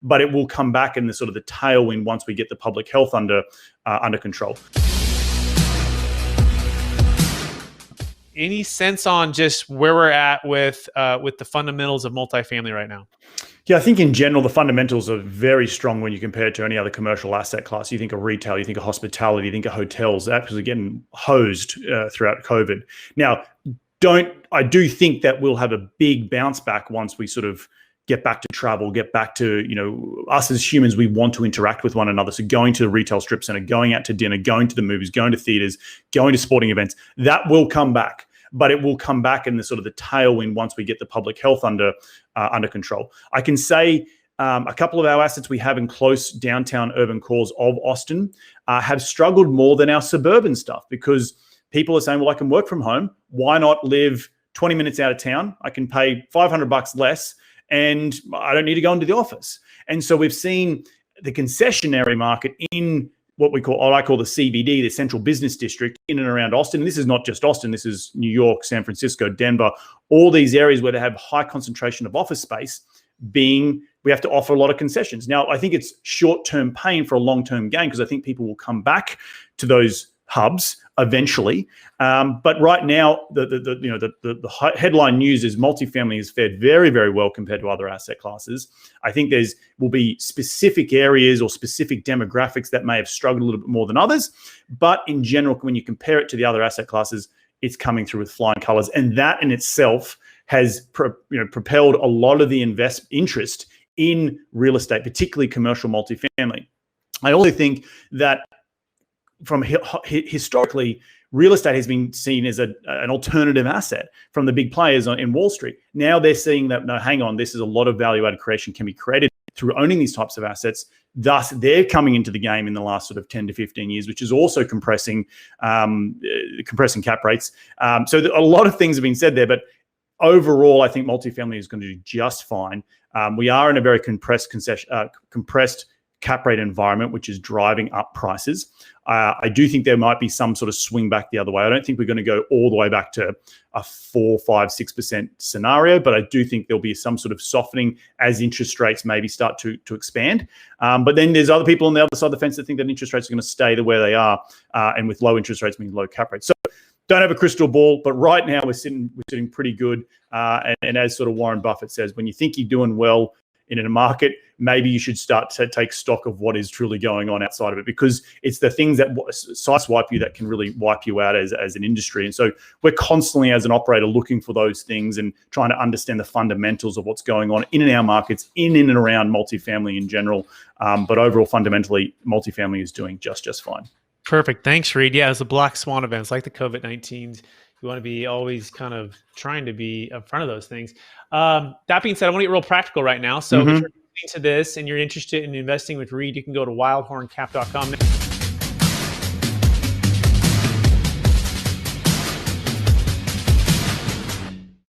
but it will come back in the sort of the tailwind once we get the public health under control. Any sense on just where we're at with the fundamentals of multifamily right now? Yeah, I think in general, the fundamentals are very strong when you compare it to any other commercial asset class. You think of retail, you think of hospitality, you think of hotels, actually getting hosed throughout COVID. Now, I do think that we'll have a big bounce back once we sort of get back to travel, get back to, us as humans, we want to interact with one another. So going to the retail strip center, going out to dinner, going to the movies, going to theaters, going to sporting events, that will come back. But it will come back in the sort of the tailwind once we get the public health under control. I can say a couple of our assets we have in close downtown urban cores of Austin have struggled more than our suburban stuff, because people are saying, well, I can work from home. Why not live 20 minutes out of town? I can pay $500 less and I don't need to go into the office. And so we've seen the concessionary market in what I call the CBD, the Central Business District, in and around Austin. And this is not just Austin. This is New York, San Francisco, Denver, all these areas where they have high concentration of office space we have to offer a lot of concessions. Now, I think it's short-term pain for a long-term gain, because I think people will come back to those hubs eventually. But right now, the headline news is multifamily has fared very, very well compared to other asset classes. I think will be specific areas or specific demographics that may have struggled a little bit more than others. But in general, when you compare it to the other asset classes, it's coming through with flying colors. And that in itself has propelled a lot of the interest in real estate, particularly commercial multifamily. I also think that from historically, real estate has been seen as an alternative asset from the big players in Wall Street. Now they're seeing that, no, hang on, this is a lot of value-added creation can be created through owning these types of assets. Thus, they're coming into the game in the last sort of 10 to 15 years, which is also compressing cap rates. So a lot of things have been said there, but overall, I think multifamily is going to do just fine. We are in a very compressed cap rate environment, which is driving up prices. I do think there might be some sort of swing back the other way. I don't think we're going to go all the way back to a 4, 5, 6% scenario, but I do think there'll be some sort of softening as interest rates maybe start to expand. But then there's other people on the other side of the fence that think that interest rates are going to stay the way they are, and with low interest rates means low cap rates. So don't have a crystal ball, but right now we're sitting pretty good. And as sort of Warren Buffett says, when you think you're doing well in a market, maybe you should start to take stock of what is truly going on outside of it, because it's the things that sideswipe you that can really wipe you out as an industry. And so we're constantly, as an operator, looking for those things and trying to understand the fundamentals of what's going on in our markets, in and around multifamily in general. But overall, fundamentally, multifamily is doing just fine. Perfect. Thanks, Reed. Yeah, it's the black swan events like the COVID-19s. You want to be always kind of trying to be in front of those things. That being said, I want to get real practical right now. So if you're listening to this and you're interested in investing with Reed, you can go to wildhorncap.com.